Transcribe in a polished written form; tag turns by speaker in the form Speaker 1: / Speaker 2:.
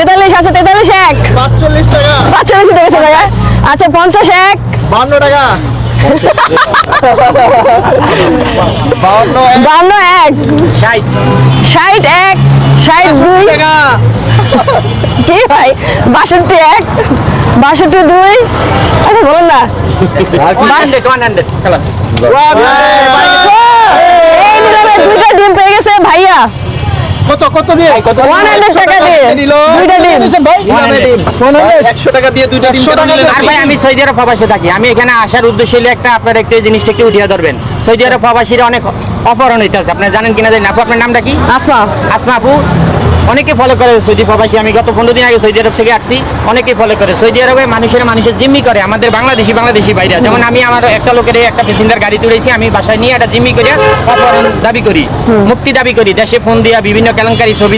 Speaker 1: 43 আছে, 43 এক
Speaker 2: 45 টাকা
Speaker 1: 45 উঠে গেছে ভাইয়া। আচ্ছা 50 এক
Speaker 2: 52 টাকা 52
Speaker 1: 52 এক 60 এক 62
Speaker 2: টাকা
Speaker 1: কি ভাই 62 এক 62 দুই আচ্ছা বলেন না
Speaker 3: 100 খালাস।
Speaker 1: এই নিলামে দুইটা ডিম পেয়ে গেছে ভাইয়া
Speaker 2: কত কত দিয়ে
Speaker 1: 100 টাকা দিয়ে দুইটা ডিম
Speaker 2: 100 টাকা দিয়ে দুইটা ডিম কেন নিলেন?
Speaker 3: আর ভাই আমি সৌদি আরব প্রবাসে থাকি, আমি এখানে আসার উদ্দেশ্য হলো একটা, আপনার একটু এই জিনিসটা একটু উঠিয়ে ধরবেন। সৌদি আরব প্রবাসীরা অনেক অপহরণ হইতেছে, আপনারা জানেন কিনা জানি না। আপু আপনার নামটা কি?
Speaker 1: আসমা
Speaker 3: আসমা আপু। অনেকে ফলো করে সৌদি প্রবাসী, আমি গত 15 দিন আগে সৌদি আরব থেকে আসছি, অনেকেই ফলো করে। সৌদি আরবে মানুষের জিম্মি করে, আমাদের বাংলাদেশি বাইরে। যেমন আমি আমার একটা লোকের একটা প্যাসেঞ্জার গাড়ি তুলেছি, আমি বাসায় নিয়ে একটা জিম্মি করে অপহরণ দাবি করি, মুক্তি দাবি করি, দেশে ফোন দিয়া বিভিন্ন কেলেঙ্কারি ছবি